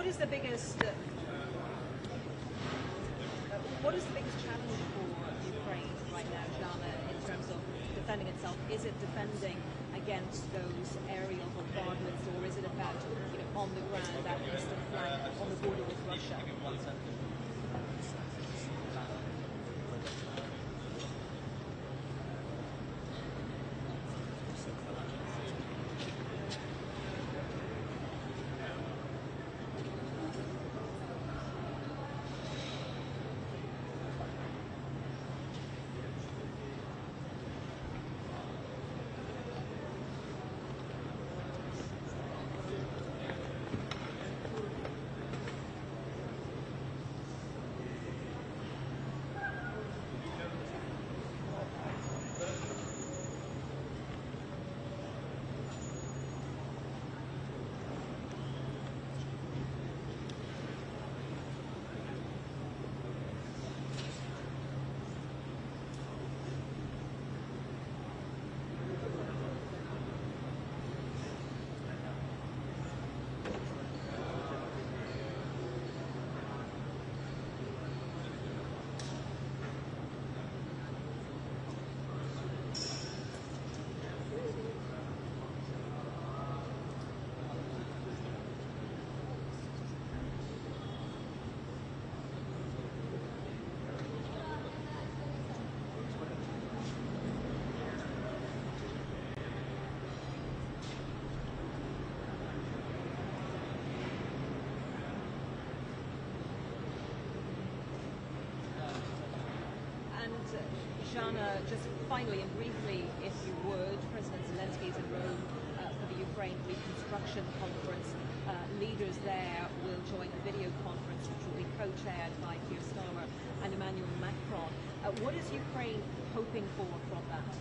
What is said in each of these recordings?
What is the biggest challenge for Ukraine right now, 𝗟𝗏, in terms of defending itself? Is it defending against those aerial bombardments, or is it about, on the ground, that eastern flank on the border with Russia? 𝗟𝗏, just finally and briefly, if you would, President Zelensky is in Rome for the Ukraine Reconstruction Conference. Leaders there will join a video conference which will be co-chaired by Starmer and Emmanuel Macron. What is Ukraine hoping for from that?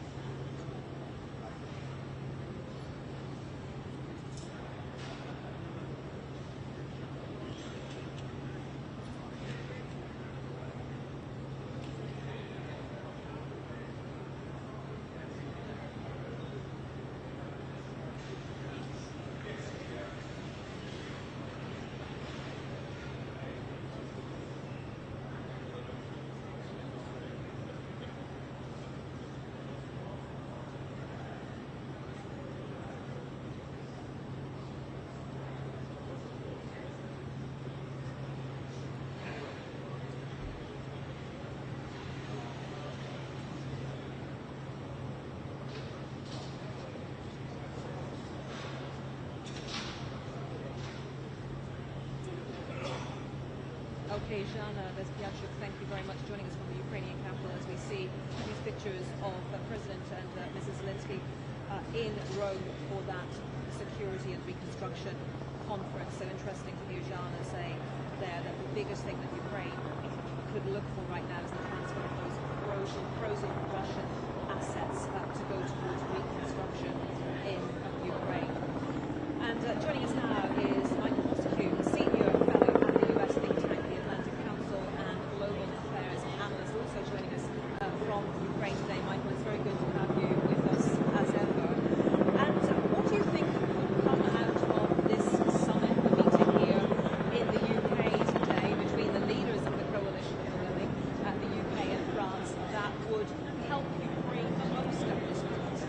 Okay, 𝗟𝗏, thank you very much for joining us from the Ukrainian capital as we see these pictures of President and Mrs. Zelensky in Rome for that security and reconstruction conference. So interesting to hear 𝗟𝗏 say there that the biggest thing that Ukraine could look for right now is the transfer of those frozen Russian assets to go towards reconstruction in Ukraine. And joining us now is Michael Moscow, senior fellow at the US think tank, the Atlantic Council, and global affairs analyst, also joining us from Ukraine today. Michael, it's very good to have you with us as ever. And what do you think could come out of this summit, the meeting here in the UK today between the leaders of the coalition of the willing, the UK and France, that would help Ukraine the most at this point?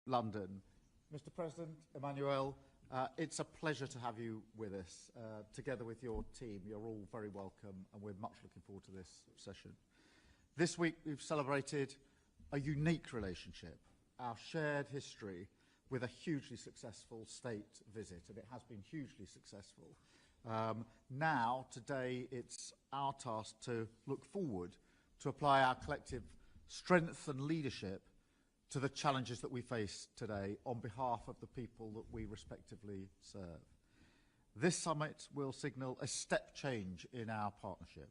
London. Mr. President, Emmanuel, it's a pleasure to have you with us. Together with your team, you're all very welcome, and we're much looking forward to this session. This week, we've celebrated a unique relationship, our shared history with a hugely successful state visit, and it has been hugely successful. Now, today, it's our task to look forward, to apply our collective strength and leadership to the challenges that we face today on behalf of the people that we respectively serve. This summit will signal a step change in our partnership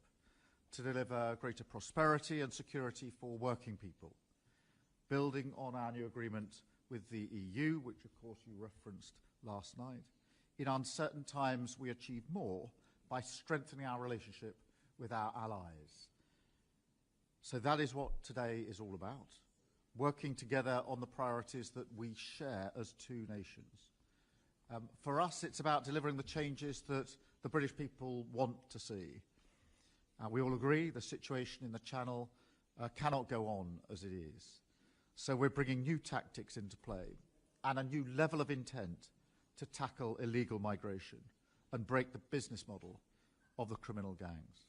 to deliver greater prosperity and security for working people, building on our new agreement with the EU, which of course you referenced last night. In uncertain times, we achieve more by strengthening our relationship with our allies. So that is what today is all about, working together on the priorities that we share as two nations. For us, it's about delivering the changes that the British people want to see. We all agree the situation in the Channel cannot go on as it is. So we're bringing new tactics into play and a new level of intent to tackle illegal migration and break the business model of the criminal gangs.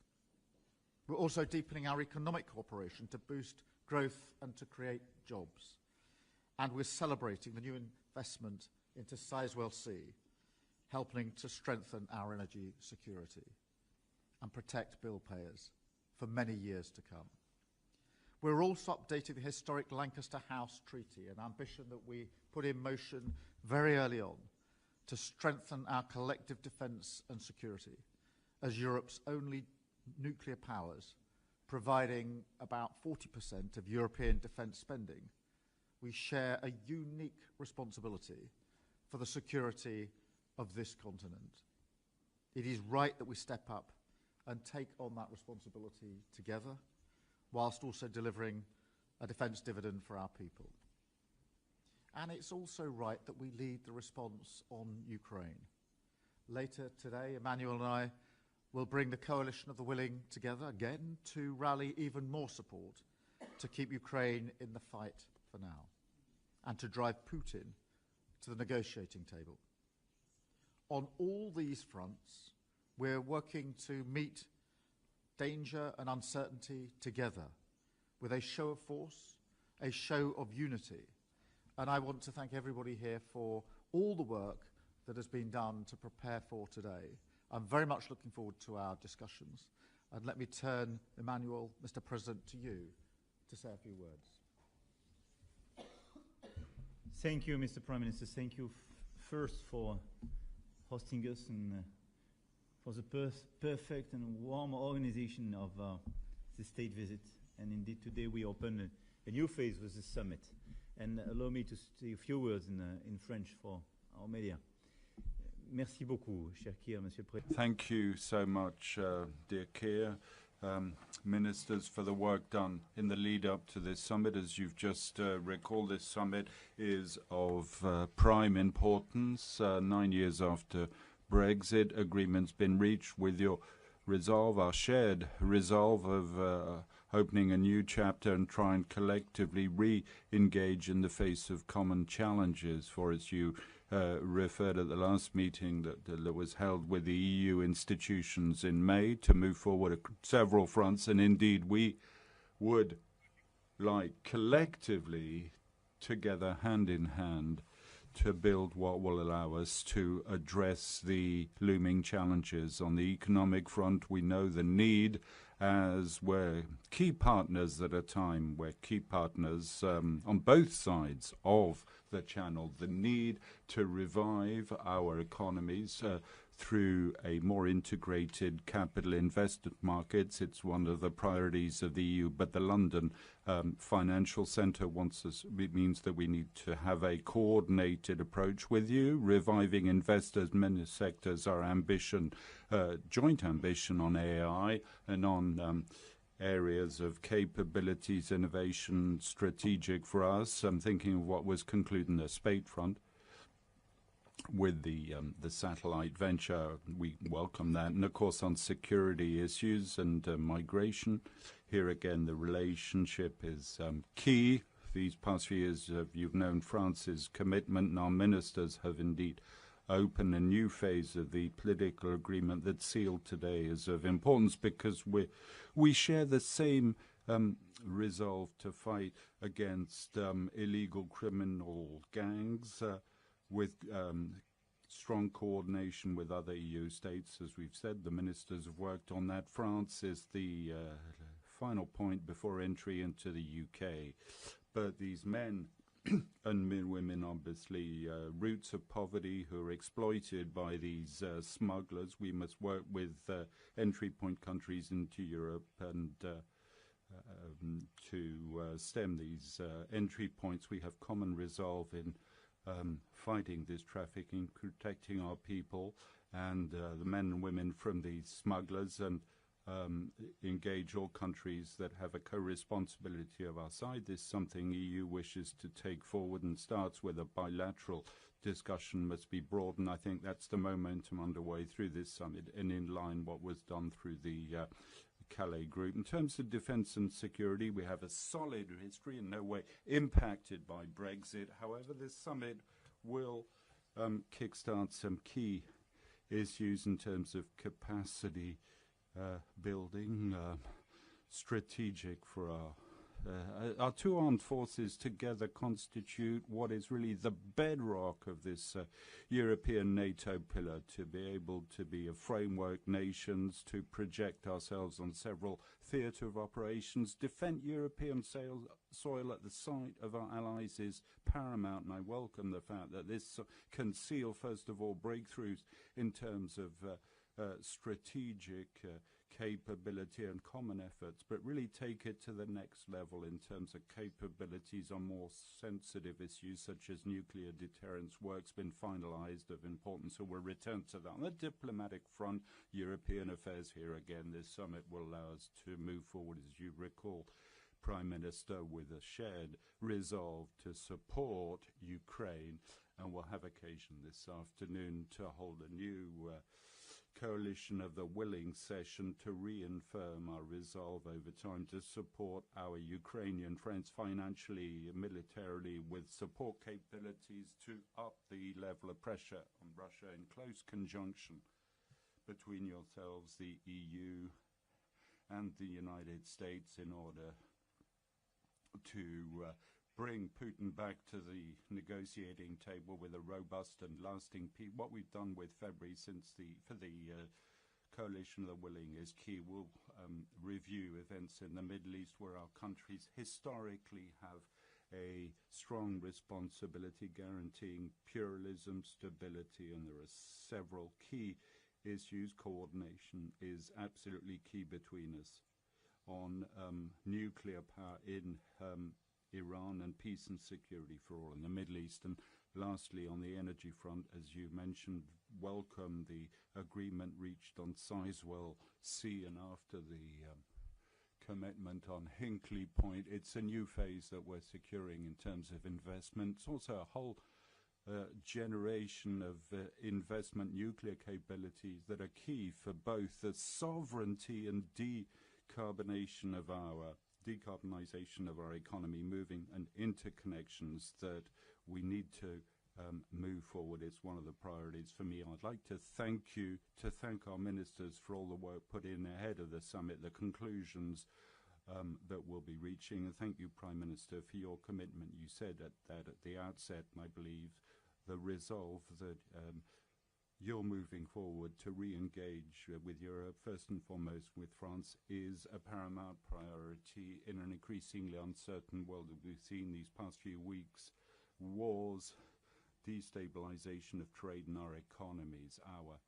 We're also deepening our economic cooperation to boost growth and to create jobs. And we're celebrating the new investment into Sizewell C, helping to strengthen our energy security and protect bill payers for many years to come. We're also updating the historic Lancaster House Treaty, an ambition that we put in motion very early on to strengthen our collective defence and security as Europe's only nuclear powers, providing about 40% of European defence spending. We share a unique responsibility for the security of this continent. It is right that we step up and take on that responsibility together, whilst also delivering a defence dividend for our people. And it's also right that we lead the response on Ukraine. Later today, Emmanuel and I will bring the coalition of the willing together again to rally even more support to keep Ukraine in the fight for now and to drive Putin to the negotiating table. On all these fronts, we're working to meet danger and uncertainty together with a show of force, a show of unity. And I want to thank everybody here for all the work that has been done to prepare for today. I'm very much looking forward to our discussions. And let me turn, Emmanuel, Mr. President, to you to say a few words. Thank you, Mr. Prime Minister. Thank you first for hosting us and for the perfect and warm organization of the state visit. And indeed, today we open a new phase with the summit. And allow me to say a few words in French for our media. Merci beaucoup, cher Keir, Monsieur le Président. Thank you so much, dear Keir, ministers, for the work done in the lead up to this summit. As you've just recalled, this summit is of prime importance. 9 years after Brexit, agreement's been reached with your resolve, our shared resolve of opening a new chapter and try and collectively re-engage in the face of common challenges. For as you referred at the last meeting that was held with the EU institutions in May, to move forward at several fronts, and indeed we would like collectively, together, hand in hand, to build what will allow us to address the looming challenges. On the economic front, we know the need, as we're key partners at a time, we're key partners on both sides of the Channel, the need to revive our economies through a more integrated capital investment markets. It's one of the priorities of the EU, but the London financial centre wants us, it means that we need to have a coordinated approach with you, reviving investors, many sectors, our ambition, joint ambition on AI and on areas of capabilities, innovation, strategic for us. I'm thinking of what was concluded in the space front with the satellite venture. We welcome that. And of course on security issues and migration, here again the relationship is key. these past few years, you've known France's commitment, and our ministers have indeed opened a new phase of the political agreement that's sealed today is of importance because we share the same resolve to fight against illegal criminal gangs with strong coordination with other EU states. As we've said, the ministers have worked on that. France is the final point before entry into the UK. But these men and women, obviously, roots of poverty who are exploited by these smugglers. We must work with entry point countries into Europe and to stem these entry points. We have common resolve in fighting this trafficking, protecting our people and the men and women from these smugglers, and engage all countries that have a co-responsibility of our side. This is something EU wishes to take forward and starts with a bilateral discussion must be broadened. I think that's the momentum underway through this summit and in line what was done through the Calais group. In terms of defence and security, we have a solid history, in no way impacted by Brexit. However, this summit will kickstart some key issues in terms of capacity building, strategic for our two armed forces together constitute what is really the bedrock of this European NATO pillar, to be able to be a framework nations, to project ourselves on several theatre of operations. Defend European soil at the site of our allies is paramount, and I welcome the fact that this can seal, first of all, breakthroughs in terms of strategic capability and common efforts, but really take it to the next level in terms of capabilities on more sensitive issues such as nuclear deterrence. Work's been finalized of importance, so we'll return to that. On the diplomatic front, European affairs here again, this summit will allow us to move forward, as you recall, Prime Minister, with a shared resolve to support Ukraine, and we'll have occasion this afternoon to hold a new coalition of the willing session to reaffirm our resolve over time to support our Ukrainian friends financially, militarily, with support capabilities to up the level of pressure on Russia in close conjunction between yourselves, the EU and the United States, in order to bring Putin back to the negotiating table with a robust and lasting peace. What we've done with February for the coalition of the willing is key. We'll review events in the Middle East where our countries historically have a strong responsibility guaranteeing pluralism, stability, and there are several key issues. Coordination is absolutely key between us on nuclear power in Iran and peace and security for all in the Middle East. And lastly, on the energy front, as you mentioned, welcome the agreement reached on Sizewell C, and after the commitment on Hinkley Point, it's a new phase that we're securing in terms of investment. It's also a whole generation of investment nuclear capabilities that are key for both the sovereignty and decarbonization of our economy, moving and interconnections that we need to move forward. It's one of the priorities for me. I'd like to thank our ministers for all the work put in ahead of the summit, the conclusions that we'll be reaching, and thank you, Prime Minister, for your commitment. You said that at the outset, and I believe the resolve that you're moving forward to re-engage with Europe, first and foremost with France, is a paramount priority in an increasingly uncertain world that we've seen these past few weeks. Wars, destabilization of trade in our economies, our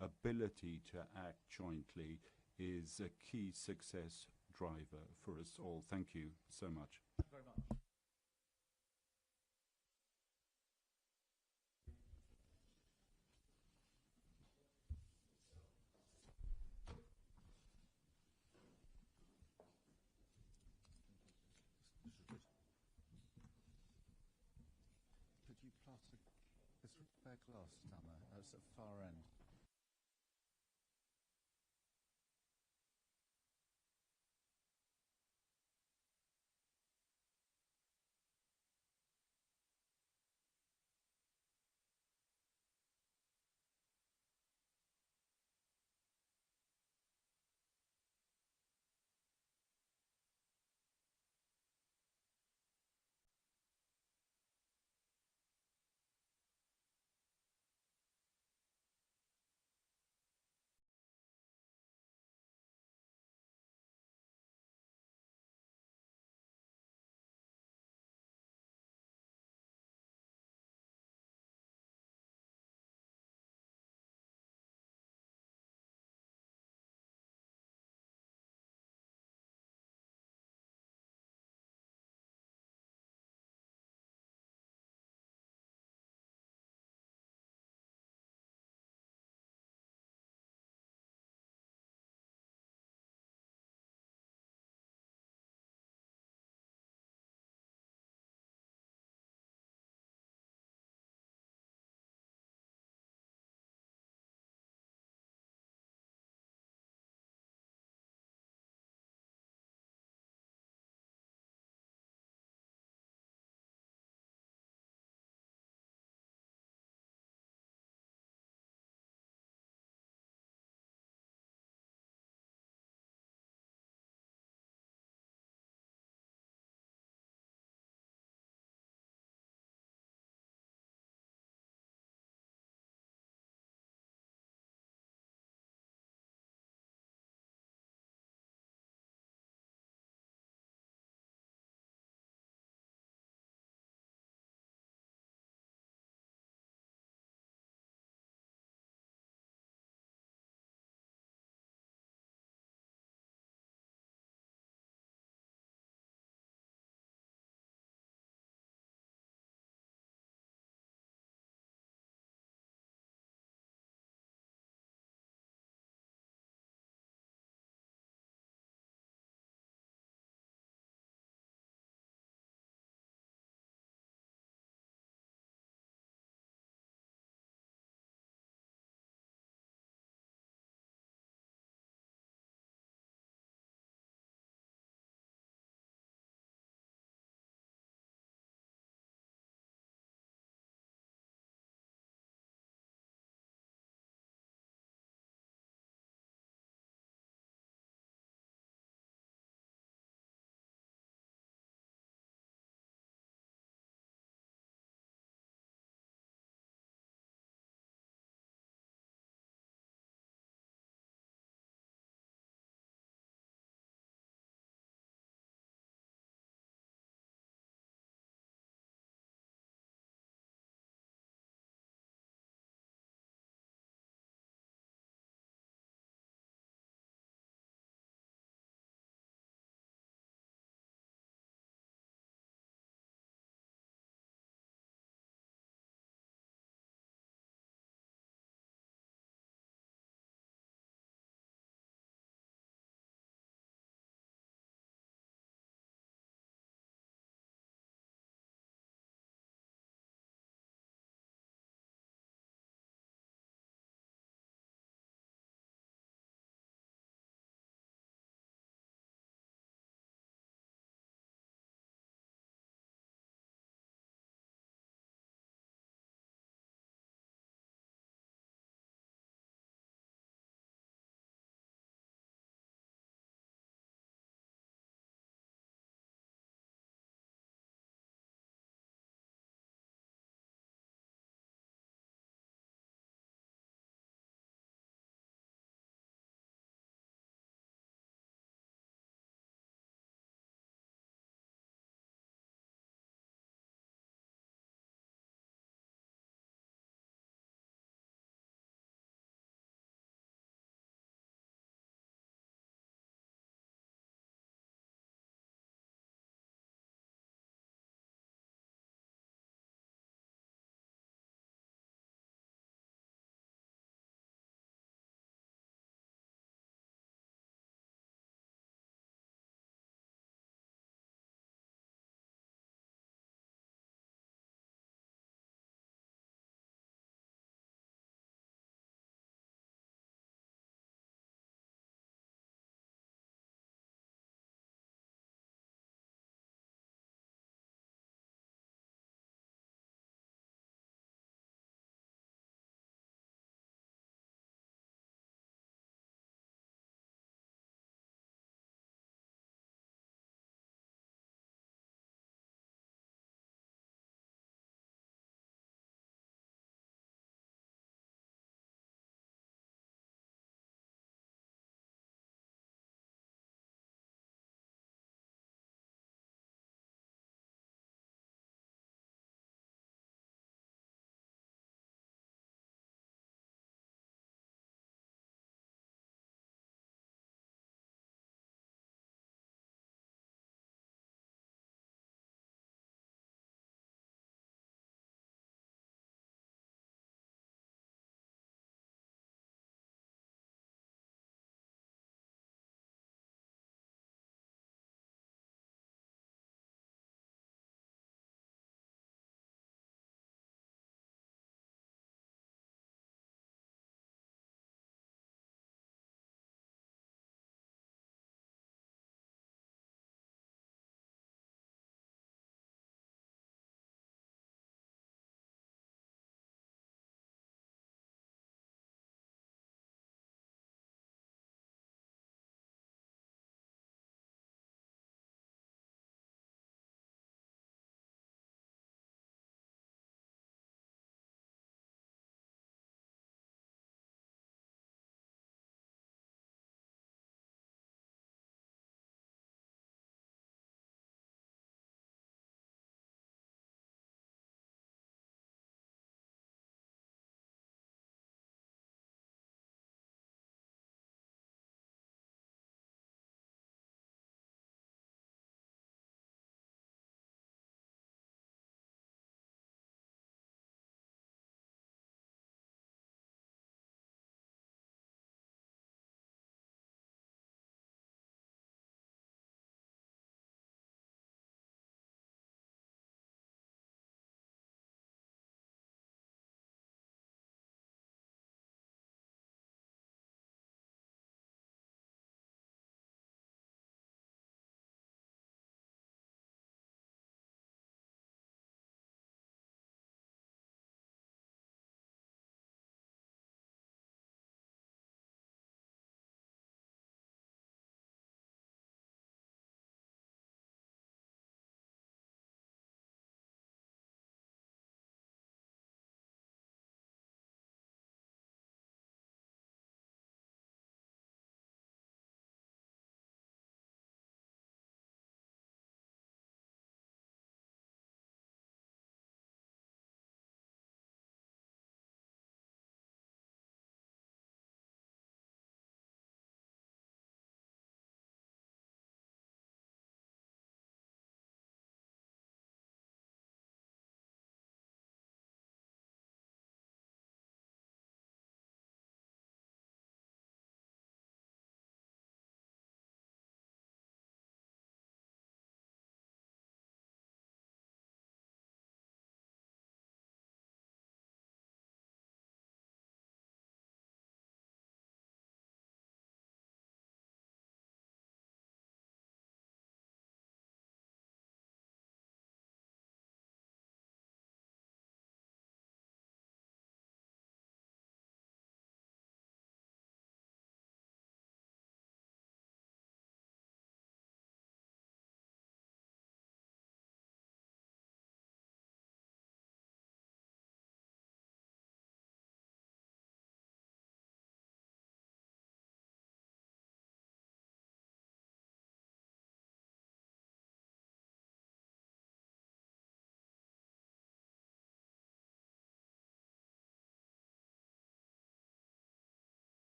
ability to act jointly is a key success driver for us all. Thank you so much. Thank you very much. Could you pass this spare glass down there? That's at the far end.